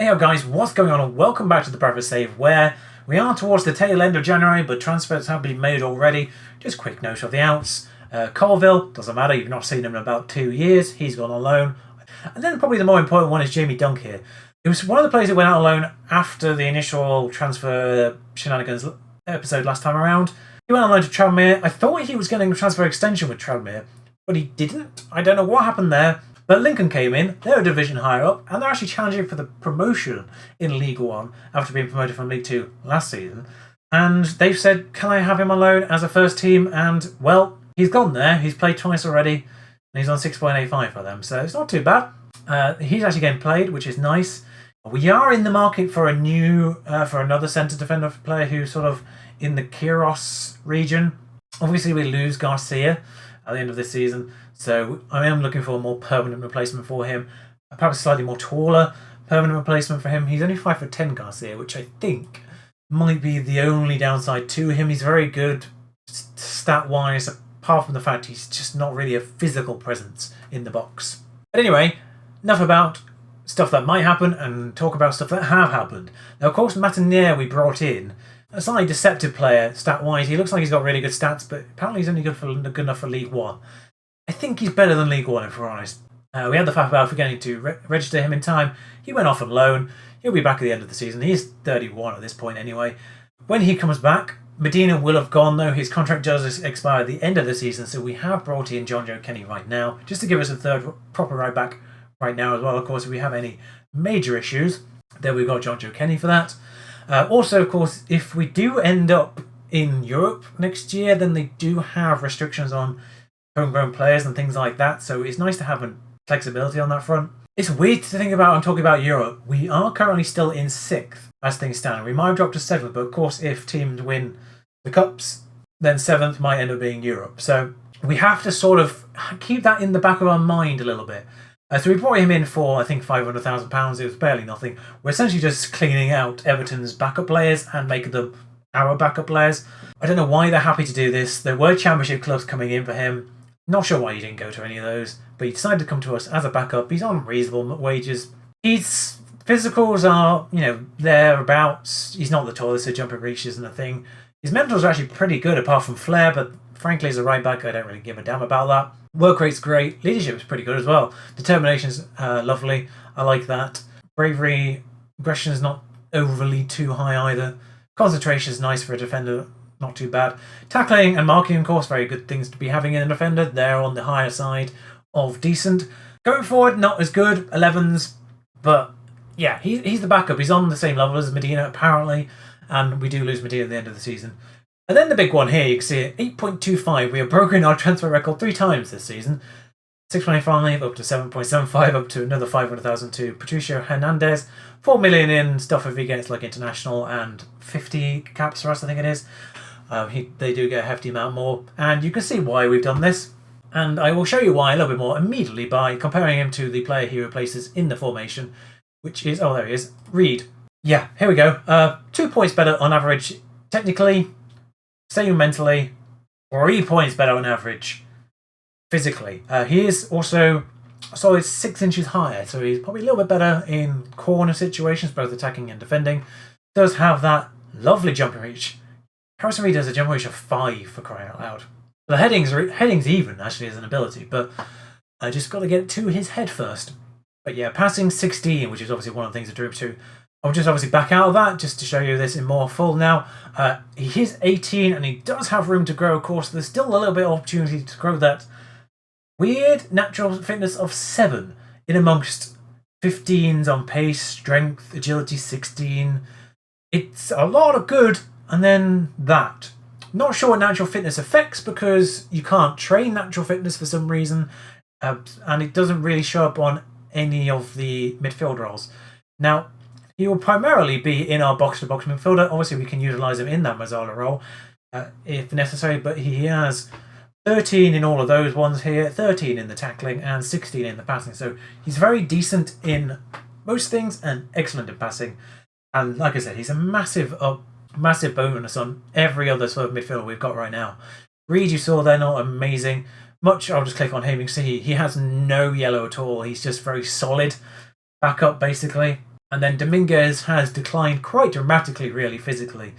Hey guys, what's going on? And welcome back to the Bradford Save, where we are towards the tail end of January, but transfers have been made already. Just quick note of the outs. Colville, doesn't matter, you've not seen him in about 2 years, he's gone on loan. And then probably the more important one is Jamie Dunk here. It was one of the players that went out on loan after the initial transfer shenanigans episode last time around. He went on loan to Tranmere. I thought he was getting a transfer extension with Tranmere, but he didn't. I don't know what happened there. But Lincoln came in, they're a division higher up, and they're actually challenging for the promotion in League One after being promoted from League Two last season. And they've said, can I have him on loan as a first team? And, well, he's gone there. He's played twice already, and he's on 6.85 for them, so it's not too bad. He's actually getting played, which is nice. We are in the market for for another centre defender player who's sort of in the Kyrros region. Obviously, we lose Garcia at the end of this season, so I am looking for a more permanent replacement for him. Perhaps a slightly more taller permanent replacement for him. He's only 5'10", Garcia, which I think might be the only downside to him. He's very good stat-wise, apart from the fact he's just not really a physical presence in the box. But anyway, enough about stuff that might happen and talk about stuff that have happened. Now, of course, Matinier we brought in. A slightly deceptive player, stat-wise. He looks like he's got really good stats, but apparently he's only good enough for League One. I think he's better than League One, if we're honest. We had the fact about forgetting to register him in time. He went off on loan. He'll be back at the end of the season. He's 31 at this point anyway. When he comes back, Medina will have gone, though. His contract does expire at the end of the season, so we have brought in John Joe Kenny right now, just to give us a third proper right back right now as well. Of course, if we have any major issues, then we've got John Joe Kenny for that. Also, of course, if we do end up in Europe next year, then they do have restrictions on homegrown players and things like that, so it's nice to have flexibility on that front. It's weird to think about, I'm talking about Europe. We are currently still in 6th as things stand. We might have dropped to 7th, but of course if teams win the Cups, then 7th might end up being Europe. So we have to sort of keep that in the back of our mind a little bit. So we brought him in for, I think, £500,000. It was barely nothing. We're essentially just cleaning out Everton's backup players and making them our backup players. I don't know why they're happy to do this. There were championship clubs coming in for him. Not sure why he didn't go to any of those, but he decided to come to us as a backup. He's on reasonable wages. His physicals are, thereabouts. He's not the tallest, so jumping reach isn't a thing. His mentals are actually pretty good, apart from flair, but frankly, as a right back, I don't really give a damn about that. Work rate's great. Leadership is pretty good as well. Determination's lovely. I like that. Bravery, aggression's not overly too high either. Concentration's nice for a defender. Not too bad. Tackling and marking, of course, very good things to be having in a defender. They're on the higher side of decent. Going forward, not as good. 11s. But, yeah, he's the backup. He's on the same level as Medina, apparently. And we do lose Medina at the end of the season. And then the big one here, you can see it, 8.25. We have broken our transfer record 3 times this season. 6.25 up to 7.75, up to another 500,000 to Patricio Hernandez. 4 million in stuff if he gets like international, and 50 caps for us, I think it is. They do get a hefty amount more, and you can see why we've done this. And I will show you why a little bit more immediately by comparing him to the player he replaces in the formation, which is, oh, there he is, Reed. Yeah, here we go. 2 points better on average technically, same mentally, 3 points better on average physically. He is also a solid 6 inches higher, so he's probably a little bit better in corner situations, both attacking and defending. Does have that lovely jumping reach. Harrison Reed has a jump reach of 5, for crying out loud. The heading's even, actually, as an ability, but I just got to get to his head first. But yeah, passing 16, which is obviously one of the things I drew him to. I'll just obviously back out of that, just to show you this in more full now. He is 18, and he does have room to grow, of course. There's still a little bit of opportunity to grow that weird natural fitness of 7 in amongst 15s on pace, strength, agility 16. It's a lot of good. And then that. Not sure what natural fitness affects, because you can't train natural fitness for some reason, and it doesn't really show up on any of the midfield roles. Now, he will primarily be in our box-to-box midfielder. Obviously, we can utilise him in that Mazzala role if necessary, but he has 13 in all of those ones here, 13 in the tackling, and 16 in the passing. So he's very decent in most things and excellent in passing. And like I said, he's a massive bonus on every other sort of midfielder we've got right now. Reed, you saw there, not amazing. Much, I'll just click on him. You can see he has no yellow at all. He's just very solid backup, basically. And then Dominguez has declined quite dramatically, really, physically.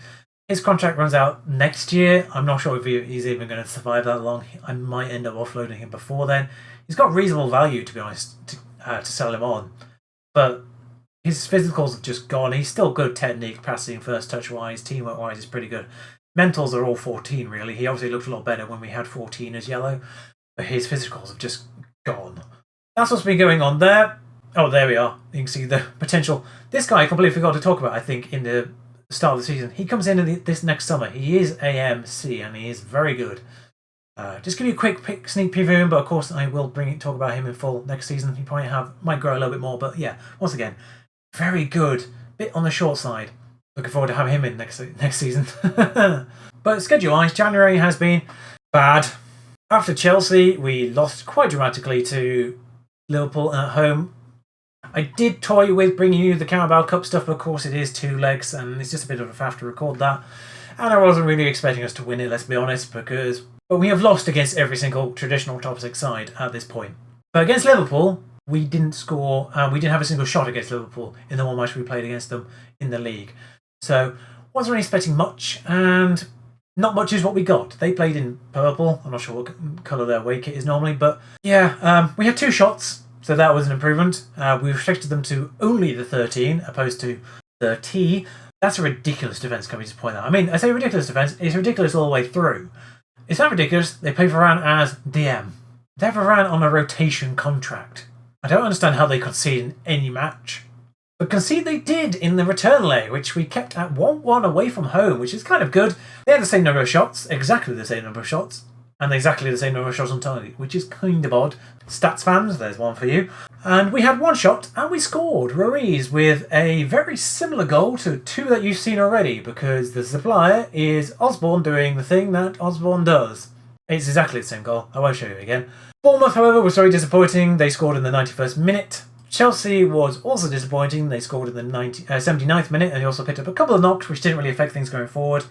His contract runs out next year. I'm not sure if he's even going to survive that long. I might end up offloading him before then. He's got reasonable value, to be honest, to sell him on. But his physicals have just gone. He's still good technique, passing, first touch-wise, teamwork-wise, is pretty good. Mentals are all 14, really. He obviously looked a lot better when we had 14 as yellow. But his physicals have just gone. That's what's been going on there. Oh, there we are. You can see the potential. This guy I completely forgot to talk about, I think, in the start of the season. He comes in this next summer. He is AMC, and he is very good. Just give you a quick sneak preview of him, but of course I will talk about him in full next season. He probably might grow a little bit more, but yeah, once again, very good. Bit on the short side. Looking forward to having him in next season. But schedule-wise, January has been bad. After Chelsea, we lost quite dramatically to Liverpool at home. I did toy with bringing you the Carabao Cup stuff, but of course it is 2 legs, and it's just a bit of a faff to record that. And I wasn't really expecting us to win it, let's be honest, but we have lost against every single traditional top 6 side at this point. But against Liverpool, we didn't score, we didn't have a single shot against Liverpool in the one match we played against them in the league. So, wasn't really expecting much, and not much is what we got. They played in purple. I'm not sure what colour their away kit is normally, but yeah, we had 2 shots, so that was an improvement. We restricted them to only the 13, opposed to 30. That's a ridiculous defence, can we just point out? I mean, I say ridiculous defence, it's ridiculous all the way through. It's not ridiculous, they play Varane as DM. They have Varane on a rotation contract. I don't understand how they concede in any match. But concede they did in the return leg, which we kept at 1-1 away from home, which is kind of good. They had the same number of shots, exactly the same number of shots, and exactly the same number of shots on target, which is kind of odd. Stats fans, there's one for you. And we had 1 shot, and we scored. Ruiz with a very similar goal to 2 that you've seen already, because the supplier is Osborne doing the thing that Osborne does. It's exactly the same goal. I won't show you again. Bournemouth, however, was very disappointing. They scored in the 91st minute. Chelsea was also disappointing. They scored in the 79th minute, and they also picked up a couple of knocks, which didn't really affect things going forward.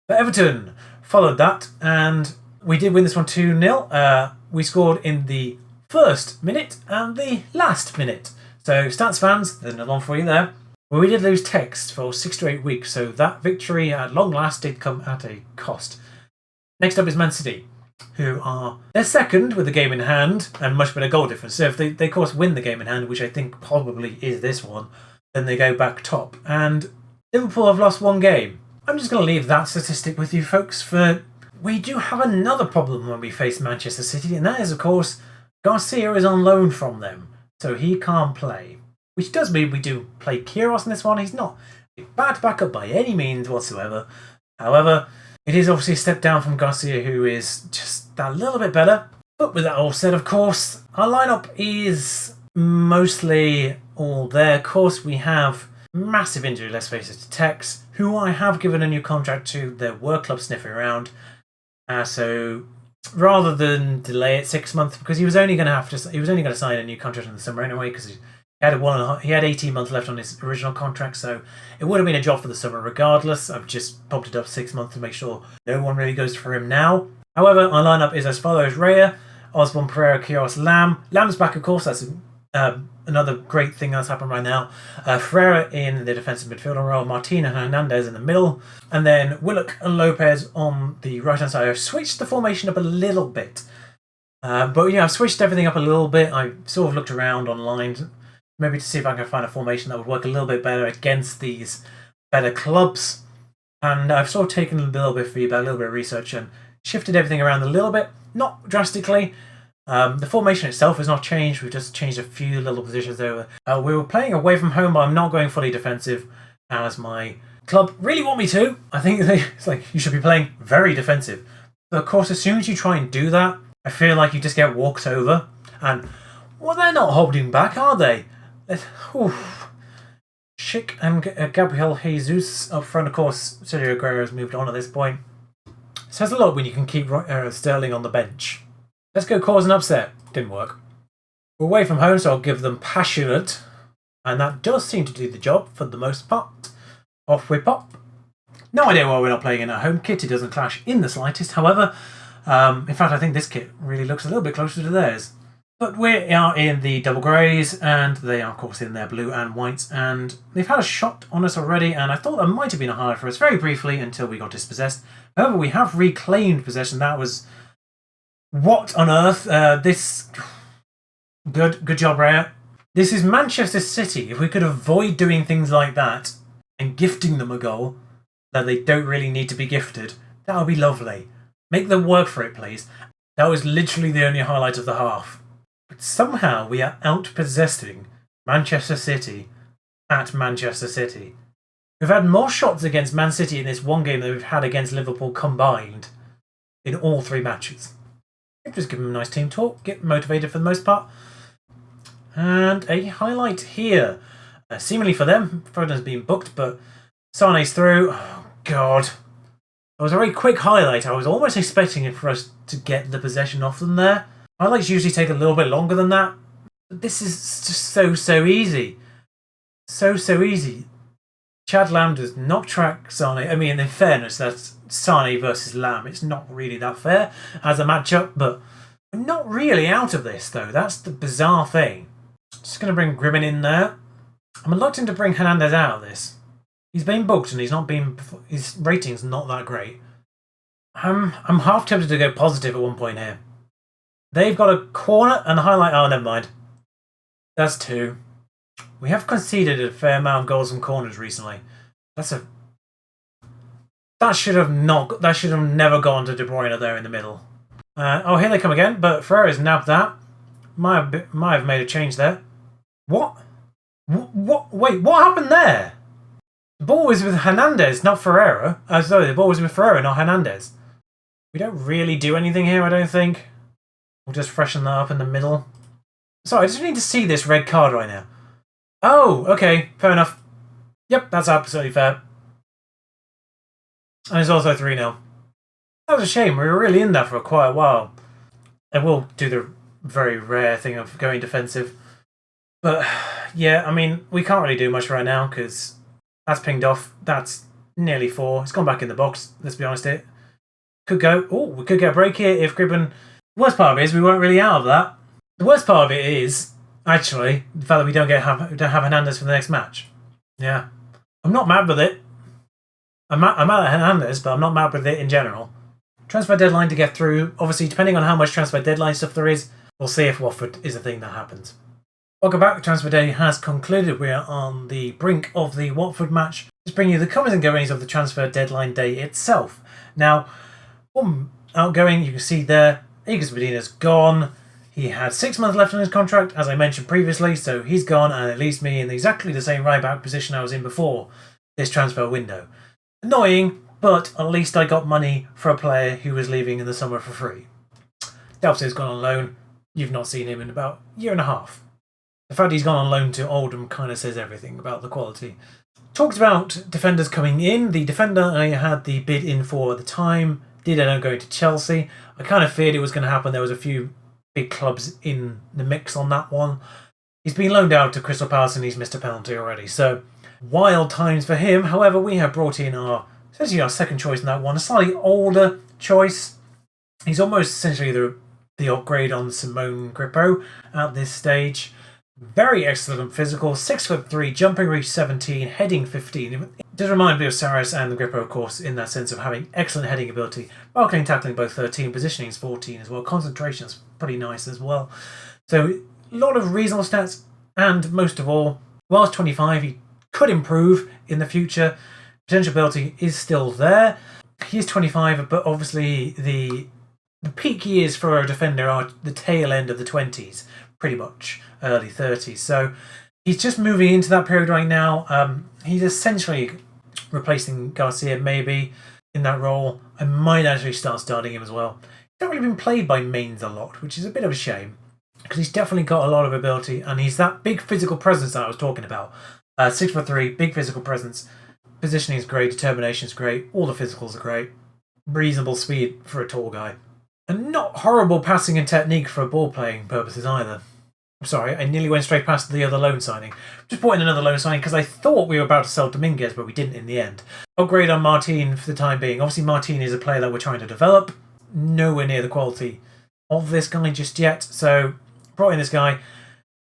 But Everton followed that, and we did win this one 2-0. We scored in the first minute and the last minute. So, stats fans, there's another one for you there. Well, we did lose text for 6 to 8 weeks, so that victory at long last did come at a cost. Next up is Man City, who they're second with the game in hand and much better goal difference. So if they of course win the game in hand, which I think probably is this one, then they go back top. And Liverpool have lost 1 game. I'm just going to leave that statistic with you folks, for we do have another problem when we face Manchester City, and that is, of course, Garcia is on loan from them, so he can't play. Which does mean we do play Kyrgios in this one. He's not a bad backup by any means whatsoever. However, it is obviously a step down from Garcia, who is just that little bit better. But with that all said, of course, our lineup is mostly all there. Of course, we have massive injury, let's face it, to Tex, who I have given a new contract to. There were clubs sniffing around. So rather than delay it 6 months, because he was only going to sign a new contract in the summer anyway, because he had 18 months left on his original contract, so it would have been a job for the summer regardless. I've just bumped it up 6 months to make sure no one really goes for him now. However, our lineup is as follows: Raya, Osborne, Pereira, Kyrgios, Lam. Lam's back, of course. That's another great thing that's happened right now. Ferreira in the defensive midfielder role, Martin and Hernandez in the middle, and then Willock and Lopez on the right-hand side. I've switched the formation up a little bit. But yeah, I've switched everything up a little bit. I sort of looked around online, maybe to see if I can find a formation that would work a little bit better against these better clubs. And I've sort of taken a little bit of feedback, a little bit of research, and shifted everything around a little bit. Not drastically. The formation itself has not changed. We've just changed a few little positions over. We were playing away from home, but I'm not going fully defensive, as my club really want me to. I think it's like, you should be playing very defensive. But of course, as soon as you try and do that, I feel like you just get walked over. And, well, they're not holding back, are they? Schick and Gabriel Jesus up front. Of course, Sergio Aguero has moved on at this point. It says a lot when you can keep Sterling on the bench. Let's go cause an upset. Didn't work. We're away from home, so I'll give them passionate. And that does seem to do the job for the most part. Off we pop. No idea why we're not playing in our home kit. It doesn't clash in the slightest. However, in fact, I think this kit really looks a little bit closer to theirs. But we are in the double greys, and they are, of course, in their blue and whites, and they've had a shot on us already, and I thought that might have been a highlight for us very briefly until we got dispossessed. However, we have reclaimed possession. That was... What on earth? This... Good job, Rhea. This is Manchester City. If we could avoid doing things like that and gifting them a goal that they don't really need to be gifted, that would be lovely. Make them work for it, please. That was literally the only highlight of the half. But somehow we are out-possessing Manchester City at Manchester City. We've had more shots against Man City in this one game than we've had against Liverpool combined in all 3 matches. Just give them a nice team talk, get motivated for the most part. And a highlight here. Seemingly for them, Foden's been booked, but Sane's through. Oh, God. It was a very quick highlight. I was almost expecting it for us to get the possession off them there. Highlights usually take a little bit longer than that. But this is just so easy. So easy. Chad Lamb does not track Sane. I mean, in fairness, that's Sane versus Lamb. It's not really that fair as a matchup, but we're not really out of this, though. That's the bizarre thing. Just going to bring Gribbin in there. I'm reluctant to bring Hernandez out of this. He's been booked and his rating's not that great. I'm half tempted to go positive at one point here. They've got a corner and a highlight. Oh, never mind. That's 2. We have conceded a fair amount of goals from corners recently. That should have never gone to De Bruyne there in the middle. Oh, here they come again, but Ferreira's nabbed that. Might have made a change there. What? Wait, what happened there? The ball was with Hernandez, not Ferreira. Sorry, the ball was with Ferreira, not Hernandez. We don't really do anything here, I don't think. We'll just freshen that up in the middle. Sorry, I just need to see this red card right now. Oh, okay, fair enough. Yep, that's absolutely fair. And it's also 3-0. That was a shame, we were really in that for quite a while. And we'll do the very rare thing of going defensive. But, yeah, I mean, we can't really do much right now because that's pinged off. That's nearly 4. It's gone back in the box, let's be honest. It could go... Oh, we could get a break here if Gribbin... The worst part of it is we weren't really out of that. The worst part of it is, actually, the fact that we don't have Hernandez for the next match. Yeah. I'm not mad with it. I'm mad at Hernandez, but I'm not mad with it in general. Transfer deadline to get through. Obviously, depending on how much transfer deadline stuff there is, we'll see if Watford is a thing that happens. Welcome back. The transfer day has concluded. We are on the brink of the Watford match. Just bring you the comings and goings of the transfer deadline day itself. Now, one outgoing, you can see there, Igor Medina's gone. He had 6 months left on his contract, as I mentioned previously, so he's gone, and it leaves me in exactly the same right-back position I was in before this transfer window. Annoying, but at least I got money for a player who was leaving in the summer for free. Delps's gone on loan. You've not seen him in about a year and a half. The fact he's gone on loan to Oldham kind of says everything about the quality. Talked about defenders coming in. The defender I had the bid in for at the time did end up going to Chelsea. I kind of feared it was going to happen. There was a few big clubs in the mix on that one. He's been loaned out to Crystal Palace and he's missed a penalty already. So, wild times for him. However, we have brought in essentially our second choice in that one. A slightly older choice. He's almost essentially the upgrade on Simone Grippo at this stage. Very excellent physical, 6'3", jumping reach 17, heading 15. It does remind me of Saris and the Grippo, of course, in that sense of having excellent heading ability. Marking and tackling both 13, positioning is 14 as well. Concentration is pretty nice as well. So, a lot of reasonable stats, and most of all, whilst 25, he could improve in the future. Potential ability is still there. He's 25, but obviously the peak years for a defender are the tail end of the 20s, pretty much, early 30s. So he's just moving into that period right now. He's essentially replacing Garcia maybe in that role. I might actually start starting him as well. He's not really been played by mains a lot, which is a bit of a shame because he's definitely got a lot of ability and he's that big physical presence that I was talking about. 6'3", big physical presence. Positioning is great, determination is great, all the physicals are great. Reasonable speed for a tall guy. And not horrible passing and technique for ball playing purposes either. I'm sorry, I nearly went straight past the other loan signing. Just brought in another loan signing because I thought we were about to sell Dominguez, but we didn't in the end. Upgrade on Martin for the time being. Obviously, Martin is a player that we're trying to develop. Nowhere near the quality of this guy just yet, so brought in this guy.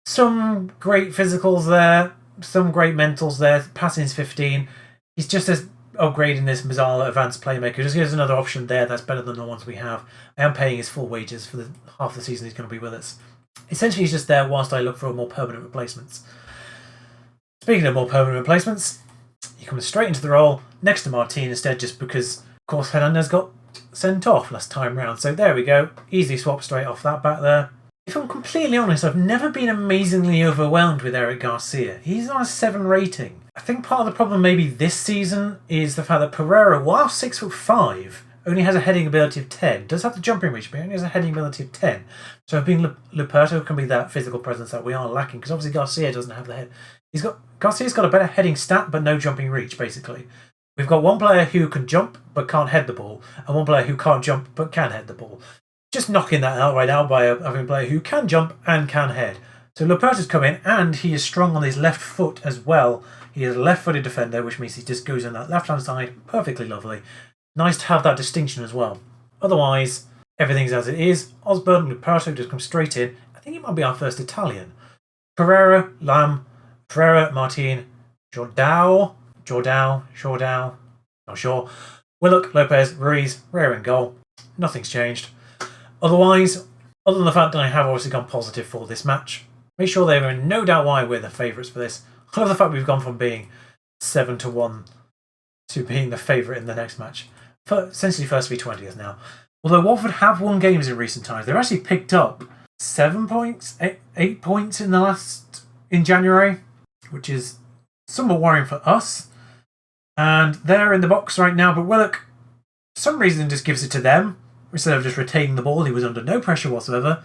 Some great physicals there, some great mentals there. Passing's 15. He's just as upgrading this Mazzala advanced playmaker. Just gives another option there that's better than the ones we have. I am paying his full wages for the half the season he's going to be with us. Essentially, he's just there whilst I look for more permanent replacements. Speaking of more permanent replacements, he comes straight into the role next to Martin instead, just because, of course, Hernandez got sent off last time round. So there we go. Easy swap straight off that back there. If I'm completely honest, I've never been amazingly overwhelmed with Eric Garcia. He's on a 7 rating. I think part of the problem maybe this season is the fact that Pereira, while 6'5", only has a heading ability of 10. Does have the jumping reach, but he only has a heading ability of 10. So being Luperto can be that physical presence that we are lacking, because obviously Garcia doesn't have the head. Garcia's got a better heading stat, but no jumping reach, basically. We've got one player who can jump but can't head the ball, and one player who can't jump but can head the ball. Just knocking that outright out by having a player who can jump and can head. So Luperto's come in, and he is strong on his left foot as well. He is a left-footed defender, which means he just goes on that left-hand side. Perfectly lovely. Nice to have that distinction as well. Otherwise, everything's as it is. Osborne and Luperto just come straight in. I think he might be our first Italian. Pereira, Lam, Ferreira, Martin, Jordao, not sure. Willock, Lopez, Ruiz, Rare in goal. Nothing's changed. Otherwise, other than the fact that I have obviously gone positive for this match, make sure they are in no doubt why we're the favourites for this. I love the fact we've gone from being 7-1 to being the favourite in the next match. For essentially first v 20th now. Although Watford have won games in recent times, they've actually picked up 7 points, 8 points in January, which is somewhat worrying for us. And they're in the box right now, but Willock, for some reason, just gives it to them instead of just retaining the ball. He was under no pressure whatsoever.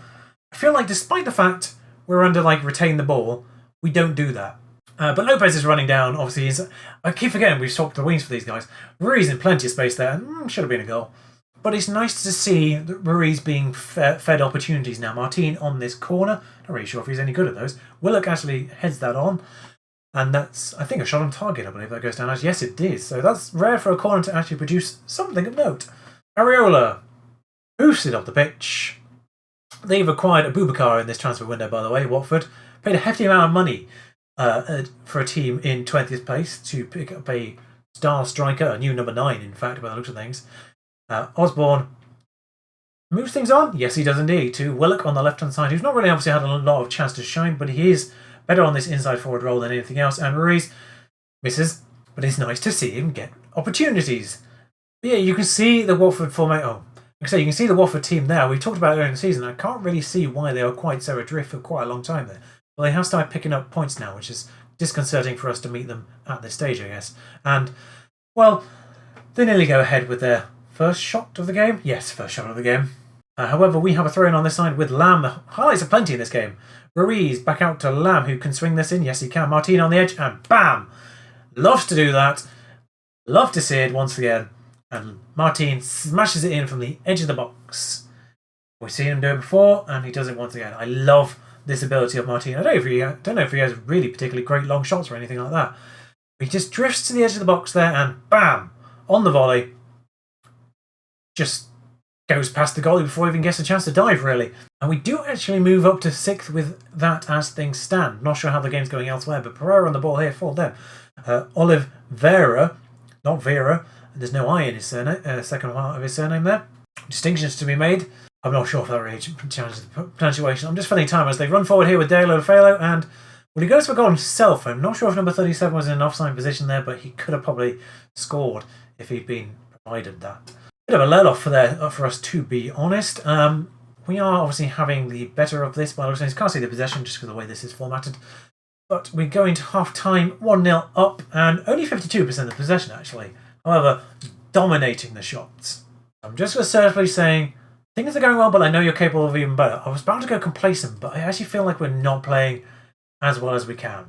I feel like despite the fact we're under retain the ball, we don't do that. But Lopez is running down. Obviously, I keep forgetting we've swapped the wings for these guys. Ruiz in plenty of space there, and should have been a goal. But it's nice to see that Ruiz being fed opportunities now. Martin on this corner. Not really sure if he's any good at those. Willock actually heads that on. And that's, I think, a shot on target, I believe that goes down as. Yes, it is. So that's rare for a corner to actually produce something of note. Areola hoofs it off the pitch. They've acquired Abubakar in this transfer window, by the way, Watford. Paid a hefty amount of money for a team in 20th place to pick up a star striker, a new number 9, in fact, by the looks of things. Osborne moves things on. Yes, he does indeed. To Willock on the left-hand side, who's not really obviously had a lot of chance to shine, but he is better on this inside forward role than anything else. And Ruiz misses, but it's nice to see him get opportunities. But yeah, you can see the Watford format. Oh, like I say, you can see the Watford team there. We talked about it earlier in the season. I can't really see why they were quite so adrift for quite a long time there. Well, they have started picking up points now, which is disconcerting for us to meet them at this stage, I guess. And, well, they nearly go ahead with their first shot of the game. Yes, first shot of the game. However, we have a throw-in on this side with Lam. The highlights are plenty in this game. Ruiz back out to Lam, who can swing this in. Yes, he can. Martin on the edge, and bam! Loves to do that. Love to see it once again. And Martin smashes it in from the edge of the box. We've seen him do it before, and he does it once again. I love this ability of Martin. I don't know if he has really particularly great long shots or anything like that. He just drifts to the edge of the box there, and bam! On the volley. Just goes past the goalie before he even gets a chance to dive, really. And we do actually move up to 6th with that as things stand. Not sure how the game's going elsewhere, but Pereira on the ball here for them. Oliveira, not Vera. There's no I in his surname, second part of his surname there. Distinctions to be made. I'm not sure if that really challenges the pronunciation. I'm just filling time as they run forward here with Dale Falo, and well, he goes for a goal himself. I'm not sure if number 37 was in an offside position there, but he could have probably scored if he'd been provided that. Bit of a let-off for us, to be honest. We are obviously having the better of this, but I can't see the possession just because of the way this is formatted. But we go into half-time 1-0 up, and only 52% of possession, actually. However, dominating the shots. I'm just assertively saying, things are going well, but I know you're capable of even better. I was about to go complacent, but I actually feel like we're not playing as well as we can.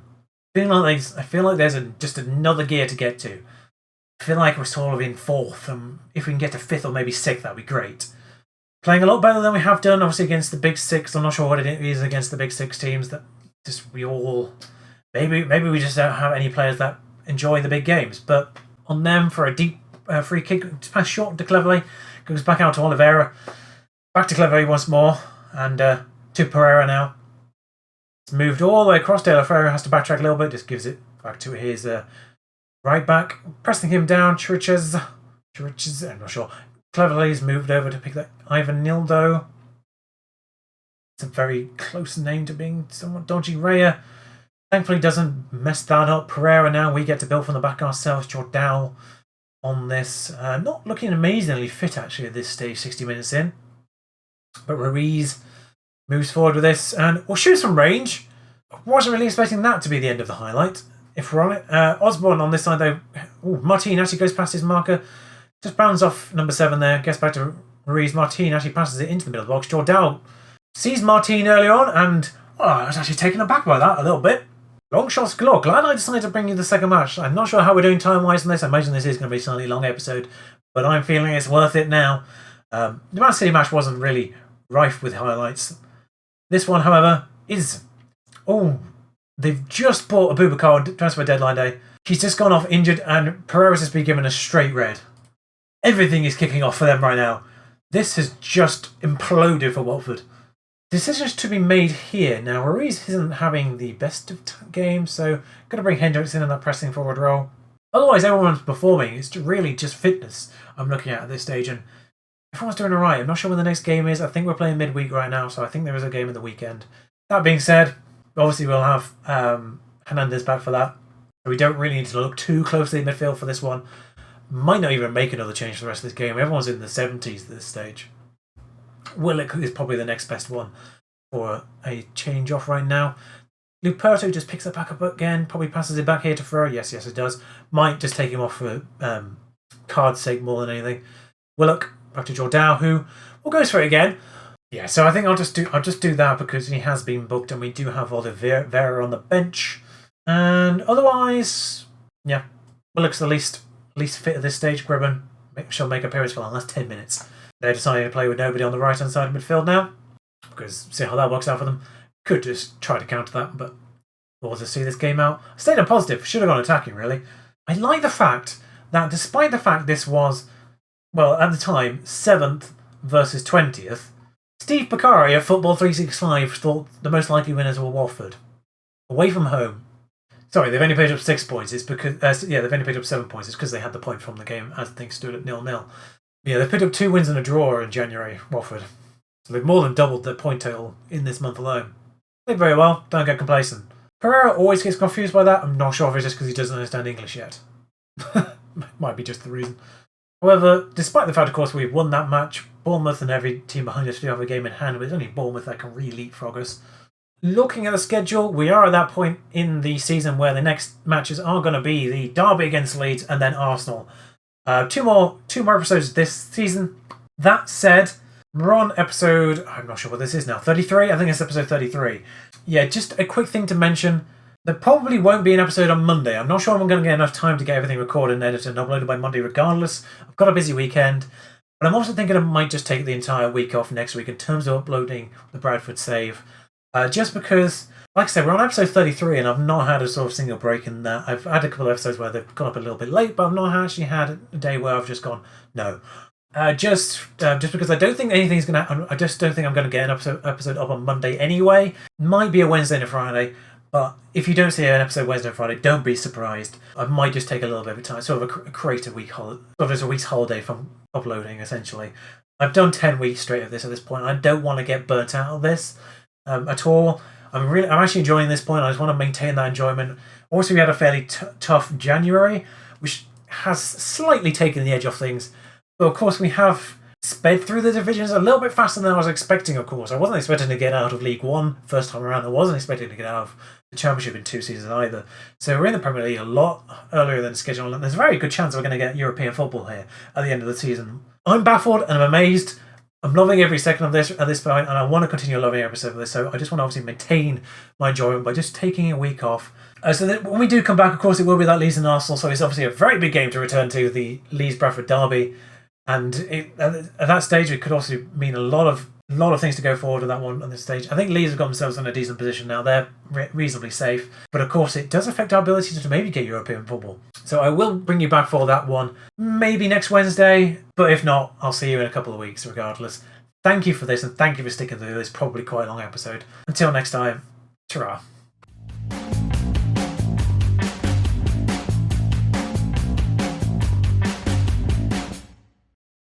I feel like there's just another gear to get to. I feel like we're sort of in 4th, and if we can get to 5th or maybe 6th, that'd be great. Playing a lot better than we have done, obviously, against the Big Six. I'm not sure what it is against the Big Six teams. That just we all... Maybe we just don't have any players that enjoy the big games, but on them for a deep free kick, pass short to Cleverley, goes back out to Oliveira, back to Cleverley once more, and to Pereira now. It's moved all the way across. De La Ferro has to backtrack a little bit. Just gives it back to his right back. Pressing him down. Churches, I'm not sure. Cleverly he's moved over to pick that Ivanildo. It's a very close name to being somewhat dodgy. Raya thankfully doesn't mess that up. Pereira now, we get to build from the back ourselves. Jordao on this. Not looking amazingly fit actually at this stage, 60 minutes in. But Ruiz moves forward with this and will shoot from range. Wasn't really expecting that to be the end of the highlight, if we're on it. Osborne on this side though. Ooh, Martin actually goes past his marker. Just bounds off number 7 there. Gets back to Ruiz. Martin actually passes it into the middle of the box. Jordao sees Martin early on and I was actually taken aback by that a little bit. Long shots galore. Glad I decided to bring you the second match. I'm not sure how we're doing time-wise on this. I imagine this is going to be a slightly long episode, but I'm feeling it's worth it now. The Man City match wasn't really rife with highlights. This one, however, is... Oh, they've just bought Abubakar transfer deadline day. He's just gone off injured and Pereira's has been given a straight red. Everything is kicking off for them right now. This has just imploded for Watford. Decisions to be made here. Now, Ruiz isn't having the best of games, so got to bring Hendricks in that pressing forward role. Otherwise, everyone's performing. It's really just fitness I'm looking at this stage, and everyone's doing all right. I'm not sure when the next game is. I think we're playing midweek right now, so I think there is a game in the weekend. That being said, obviously we'll have Hernandez back for that. We don't really need to look too closely at midfield for this one. Might not even make another change for the rest of this game. Everyone's in the 70s at this stage. Willock is probably the next best one for a change off right now. Luperto just picks it back up again, probably passes it back here to Ferrer. Yes, it does. Might just take him off for card's sake more than anything. Willock back to Jordao, who will go for it again. Yeah, so I think I'll just do that because he has been booked and we do have Oliveira on the bench. And otherwise, yeah, Willock's the least fit at this stage. Gribben shall make appearance for the last 10 minutes. They're deciding to play with nobody on the right-hand side of midfield now, because see how that works out for them. Could just try to counter that, but we'll just see this game out. I stayed on positive. Should have gone attacking, really. I like the fact that despite the fact this was, well, at the time, 7th versus 20th, Steve Bakari at Football 365 thought the most likely winners were Watford. Away from home. Sorry, they've only paid up 6 points. It's because, they've only paid up 7 points. It's because they had the point from the game as things stood at 0-0. Yeah, they've picked up 2 wins and a draw in January, Watford. So they've more than doubled their point total in this month alone. Played very well, don't get complacent. Pereira always gets confused by that. I'm not sure if it's just because he doesn't understand English yet. Might be just the reason. However, despite the fact, of course, we've won that match, Bournemouth and every team behind us do have a game in hand, but it's only Bournemouth that can really leapfrog us. Looking at the schedule, we are at that point in the season where the next matches are going to be the derby against Leeds and then Arsenal. Two more episodes this season. That said, we're on episode, I'm not sure what this is now, 33? I think it's episode 33. Yeah, just a quick thing to mention. There probably won't be an episode on Monday. I'm not sure I'm going to get enough time to get everything recorded and edited and uploaded by Monday regardless. I've got a busy weekend. But I'm also thinking I might just take the entire week off next week in terms of uploading the Bradford save. Just because, like I said, we're on episode 33 and I've not had a sort of single break in that. I've had a couple of episodes where they've gone up a little bit late, but I've not actually had a day where I've just gone, no. Just because I don't think anything's going to happen. I just don't think I'm going to get an episode up on Monday anyway. Might be a Wednesday and a Friday, but if you don't see an episode Wednesday and Friday, don't be surprised. I might just take a little bit of time, sort of create a week holiday, sort of as a week's holiday from uploading, essentially. I've done 10 weeks straight of this at this point. I don't want to get burnt out of this at all. I'm actually enjoying this point. I just want to maintain that enjoyment. Also, we had a fairly tough January, which has slightly taken the edge off things. But of course, we have sped through the divisions a little bit faster than I was expecting, of course. I wasn't expecting to get out of League One first time around. I wasn't expecting to get out of the Championship in 2 seasons either. So we're in the Premier League a lot earlier than scheduled. And there's a very good chance we're going to get European football here at the end of the season. I'm baffled and I'm amazed. I'm loving every second of this at this point, and I want to continue loving every second of this. So I just want to obviously maintain my enjoyment by just taking a week off. So that when we do come back, of course, it will be that Leeds and Arsenal. So it's obviously a very big game to return to, the Leeds-Bradford derby. And at that stage, it could also mean a lot of things to go forward at that one on this stage. I think Leeds have got themselves in a decent position now. They're reasonably safe. But of course, it does affect our ability to maybe get European football. So I will bring you back for that one, maybe next Wednesday. But if not, I'll see you in a couple of weeks regardless. Thank you for this, and thank you for sticking through this probably quite long episode. Until next time, Ta-ra.